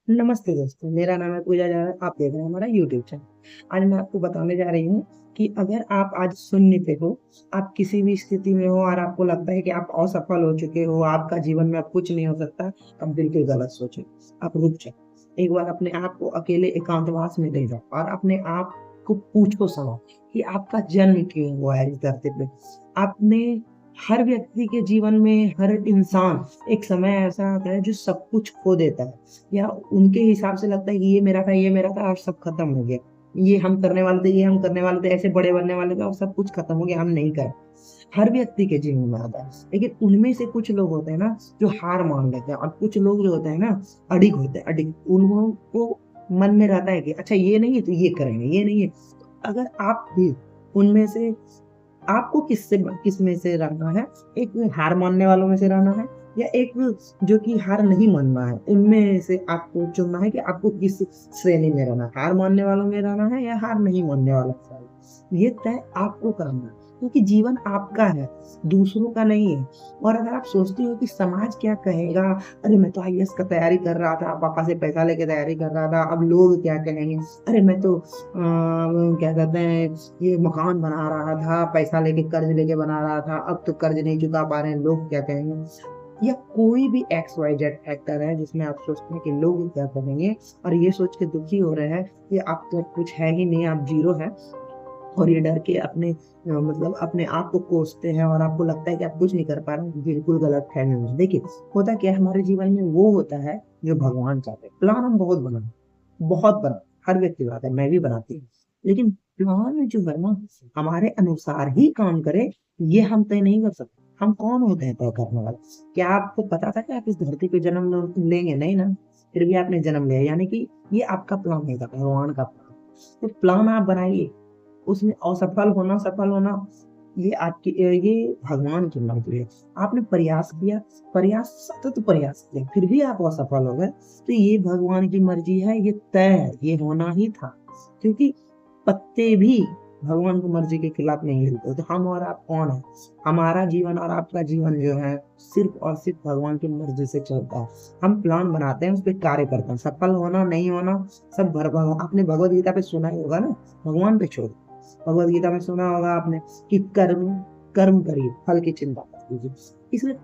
नमस्ते दोस्तों, मेरा नाम है पूजा जारा। आप देख रहे हैं हमारा यूट्यूब चैनल। आज मैं आपको बताने जा रही हूँ कि अगर आप आज शून्य पे हो, आप किसी भी स्थिति में हो और आपको लगता है कि आप असफल हो चुके हो, आपका जीवन में अब कुछ नहीं हो सकता, आप बिल्कुल गलत सोचे। आप रुक जाओ, एक बार अपने आप को अकेले एकांतवास में ले जाओ और अपने आप को पूछो सवाल कि आपका जन्म क्यों हुआ है इस धरती पे। आपने हर व्यक्ति के जीवन में हर इंसान एक समय ऐसा आता है जो सब कुछ खो देता है, या उनके हिसाब से लगता है कि ये मेरा था, ये मेरा था और सब खत्म हो गया। ये हम करने वाले थे, ये हम करने वाले थे, ऐसे बड़े बनने वाले थे और सब कुछ खत्म हो गया, हम नहीं कर। हर व्यक्ति के जीवन में आता है, लेकिन उनमें से कुछ लोग होते हैं ना जो हार मान लेते हैं, और कुछ लोग जो होते हैं ना अडिग होते हैं। अडिग उन लोगों को मन में रहता है कि अच्छा ये नहीं है तो ये करेंगे, ये नहीं है। तो अगर आप भी उनमें से, आपको किस में से रहना है? एक हार मानने वालों में से रहना है, या एक जो कि हार नहीं मानना है, उनमें से आपको चुनना है कि आपको किस श्रेणी में रहना है? हार मानने वालों में रहना है या हार नहीं मानने वालों में? ये तय आपको करना है, क्योंकि जीवन आपका है, दूसरों का नहीं है। और अगर आप सोचते हो कि समाज क्या कहेगा, अरे मैं तो आईएएस का तैयारी कर रहा था, पापा से पैसा लेके तैयारी कर रहा था, अब लोग क्या कहेंगे, अरे मैं तो क्या कहते हैं, ये मकान बना रहा था, पैसा लेके कर्ज लेके बना रहा था, अब तो कर्ज नहीं चुका पा रहे हैं, लोग क्या कहेंगे। या कोई भी एक्स वाई जेड फैक्टर है जिसमें आप सोचते हैं कि लोग क्या कहेंगे, और ये सोच के दुखी हो रहे हैं कि आप तो कुछ है ही नहीं, आप जीरो है। और ये डर के अपने मतलब अपने आप को कोसते हैं और आपको लगता है कि आप कुछ नहीं कर पा रहे हैं। बिल्कुल गलत फहमी है। देखिए, होता क्या है, हमारे जीवन में वो होता है जो भगवान चाहते हैं। प्लान हम बहुत बना, हर व्यक्ति बनाता है, मैं भी बनाती हूँ। लेकिन प्लान जो है ना, हमारे अनुसार ही काम करे, ये हम तय नहीं कर सकते। हम कौन होते हैं तय करने वाले? क्या आपको पता था कि आप इस धरती पे जन्म लेंगे? नहीं ना, फिर भी आपने जन्म लिया, यानी कि ये आपका प्लान नहीं था, भगवान का प्लान। तो प्लान आप बनाइए, उसमें असफल होना सफल होना, ये आपकी, ये भगवान की मर्जी है। आपने प्रयास किया, प्रयास, सतत प्रयास किया, फिर भी आप असफल हो गए, तो ये भगवान की मर्जी है, ये तय है, ये होना ही था। क्योंकि पत्ते भी भगवान की मर्जी के खिलाफ नहीं हिलते। तो हम और आप कौन है? हमारा जीवन और आपका जीवन जो है सिर्फ और सिर्फ भगवान की मर्जी से चलता है। हम प्लान बनाते हैं, उस पर कार्य करते हैं, सफल होना नहीं होना सब भगवान। आपने भगवत गीता पे सुना ही होगा ना, भगवान पे छोड़। भगवत गीता में सुना होगा आपने कि कर्म कर्म करिए, फल की चिंता मत कीजिए। इसलिए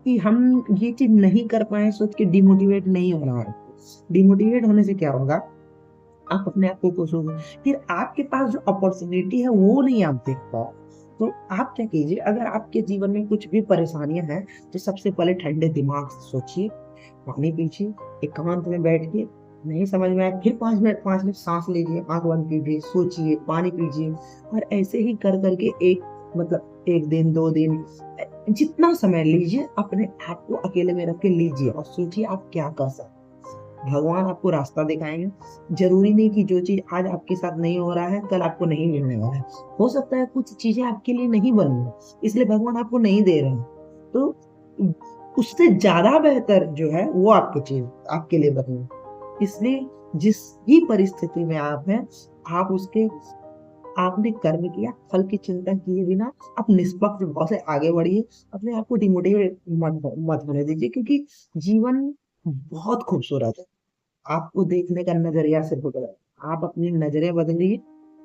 कि हम ये चीज नहीं कर पाए सोच के डिमोटिवेट नहीं होना है। डिमोटिवेट होने से क्या होगा, आप अपने आप को कोसोगे, फिर आपके पास जो अपॉर्चुनिटी है वो नहीं आप देख पाओ। तो आप क्या कीजिए, अगर आपके जीवन में कुछ भी परेशानियां हैं, तो सबसे पहले ठंडे दिमाग से सोचिए, पानी पीजिए, एकांत में बैठिए। नहीं समझ में आए, फिर 5 मिनट सांस लीजिए, आंख बंद कीजिए, सोचिए, पानी पीजिए। और ऐसे ही कर करके एक, मतलब एक दिन, 2 दिन, जितना समय लीजिए, अपने आप को अकेले में रख के लीजिए और सोचिए आप क्या कर सकते। भगवान आपको रास्ता दिखाएंगे। जरूरी नहीं कि जो चीज आज आपके साथ नहीं हो रहा है कल आपको नहीं मिलने वाला है। हो सकता है कुछ चीजें आपके लिए नहीं बनी है, इसलिए भगवान आपको नहीं दे रहे हैं। तो उससे ज्यादा बेहतर जो है वो आपकी चीज आपके लिए बनी है। इसलिए जिस भी परिस्थिति में आप हैं, आप उसके, आपने कर्म किया, फल की चिंता किए बिना आप निष्पक्ष भाव से आगे बढ़िए। अपने आप को डिमोटिवेट मत होने दीजिए, क्योंकि जीवन बहुत खूबसूरत है। आपको देखने का नजरिया सिर्फ बदला है। आप अपनी नजरें बदलिए,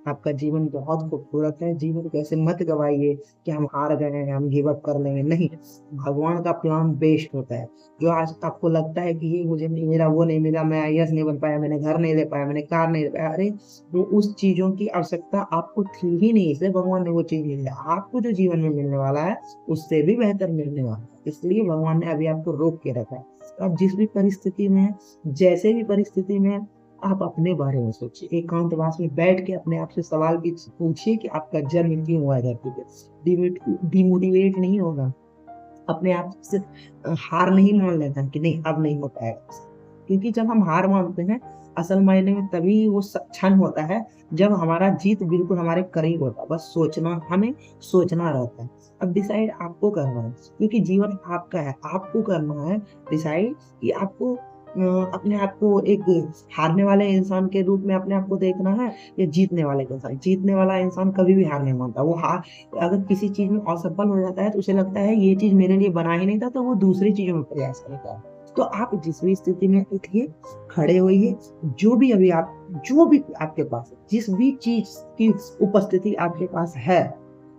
आपका जीवन बहुत खूबसूरत है। जीवन को ऐसे मत गवाइए कि हम हार गए हैं, हम गिव अप कर लेंगे, नहीं। भगवान का प्लान बेस्ट होता है। जो आज आपको लगता है कि ये मुझे नहीं मिला, वो नहीं मिला, मैं आईएएस नहीं बन पाया, मैंने घर नहीं ले पाया, मैंने कार नहीं ले पाया, अरे वो उस चीजों की आवश्यकता आपको थी ही नहीं, इसलिए भगवान ने वो चीज नहीं दिया। आपको जो जीवन में मिलने वाला है उससे भी बेहतर मिलने वाला है, इसलिए भगवान ने अभी आपको रोक के रखा है। तो आप जिस भी परिस्थिति में हैं, जैसे भी परिस्थिति में हैं, आप अपने बारे में सोचिए, एकांतवास में बैठ के अपने आप से सवाल भी पूछिए कि आपका जन्म क्यों हुआ है धरती पे। डिमोटिवेट नहीं होगा, अपने आप से हार नहीं मान लेता है कि नहीं अब नहीं हो पाएगा। क्योंकि जब हम हार मानते हैं, असल मायने में तभी वो क्षण होता है जब हमारा जीत बिल्कुल हमारे करीब होता है। बस सोचना, हमें सोचना रहता है। अब डिसाइड आपको करना है, क्योंकि जीवन आपका है, आपको करना है डिसाइड कि आपको अपने आप को एक हारने वाले इंसान के रूप में अपने आप को देखना है, या जीतने वाले के साथ। जीतने वाला इंसान कभी भी हार नहीं मानता। वो हार, अगर किसी चीज में असफल हो जाता है तो उसे लगता है ये चीज मेरे लिए बना ही नहीं था, तो वो दूसरी चीजों में प्रयास करता है। तो आप जिस भी स्थिति में उठिए, खड़े होइए, जो भी आपके पास है, जिस भी चीज की उपस्थिति आपके पास है,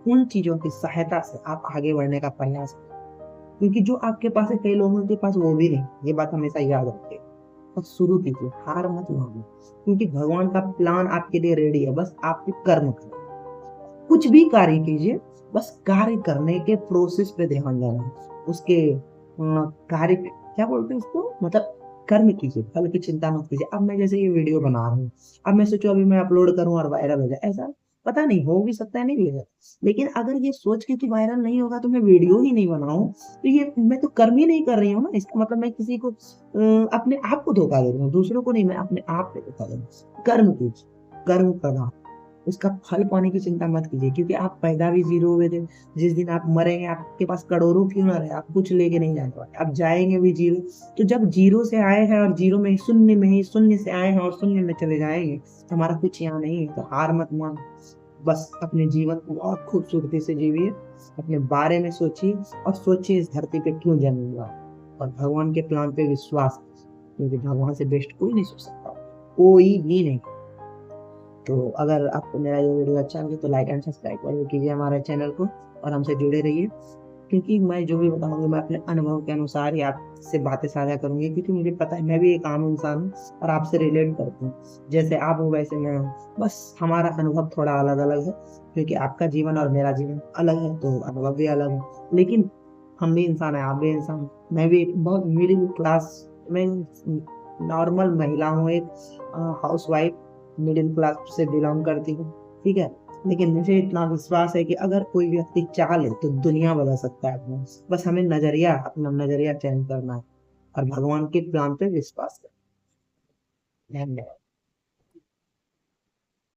उन चीजों की सहायता से आप आगे बढ़ने का प्रयास करें। क्योंकि जो आपके पास है, कई लोगों के पास वो भी नहीं। ये बात हमेशा याद रखिए। बस शुरू कीजिए, हार मत मानिए, क्योंकि भगवान का प्लान आपके लिए रेडी है। बस आपको कर्म करना, कुछ भी कार्य कीजिए, बस कार्य करने के प्रोसेस पे ध्यान देना, उसके कार्य पे, क्या बोलते हैं उसको, मतलब कर्म कीजिए, फल की चिंता मत कीजिए। अब मैं जैसे ये वीडियो बना रहा हूँ, अब मैं सोचूं अभी मैं अपलोड करूँ और वायरल हो जाए, ऐसा पता नहीं, हो भी सकता है, नहीं भी हो सकता। लेकिन अगर ये सोच के कि वायरल नहीं होगा तो मैं वीडियो ही नहीं बनाऊं, तो ये मैं तो कर्म ही नहीं कर रही हूँ ना। इसका मतलब मैं किसी को अपने आप को धोखा दे रही हूँ, दूसरों को नहीं, मैं अपने आप पे धोखा दे रही हूँ। कर्म कीजिए, कर्म करना, उसका फल पाने की चिंता मत कीजिए, क्योंकि आप पैदा भी जीरो हुए थे। जिस दिन आप मरेंगे, आपके पास करोड़ों क्यों ना रहे, आप कुछ लेके नहीं जाने वाले, आप जाएंगे भी जीरो। तो जब जीरो से आए हैं और जीरो में शून्य में ही शून्य से आए हैं और शून्य में चले जाएंगे, तो हमारा कुछ यहाँ नहीं है। तो हार मत मानो, बस अपने जीवन को बहुत खूबसूरती से जीविए, अपने बारे में सोचिए और सोचिए इस धरती पे क्यों जन्म हुआ, और भगवान के प्लान पे विश्वास, क्योंकि भगवान से बेस्ट कोई नहीं सोच सकता, कोई भी नहीं। तो अगर आपको मेरा ये वीडियो अच्छा लगे तो लाइक एंड सब्सक्राइब जरूर कीजिए हमारे चैनल को, और हमसे जुड़े रहिए। क्योंकि मैं जो भी बताऊंगी, मैं अपने अनुभव के अनुसार ही आपसे बातें साझा करूंगी, क्योंकि मुझे पता है मैं भी एक आम इंसान हूँ और आपसे रिलेट करता हूँ। जैसे आप हो वैसे मैं हूँ, बस हमारा अनुभव थोड़ा अलग अलग है, क्योंकि आपका जीवन और मेरा जीवन अलग है, तो अनुभव भी अलग है। लेकिन हम भी इंसान है, आप भी इंसान हैं। मैं भी एक बहुत मिडिल क्लास में नॉर्मल महिला हूँ, एक हाउस वाइफ, मिडिल क्लास से बिलोंग करती हूँ, ठीक है। लेकिन मुझे इतना विश्वास है कि अगर कोई व्यक्ति चाह ले तो दुनिया बदल सकता है अपना। बस हमें अपना नजरिया चेंज करना है और भगवान के प्लान पे विश्वास करना है। धन्यवाद।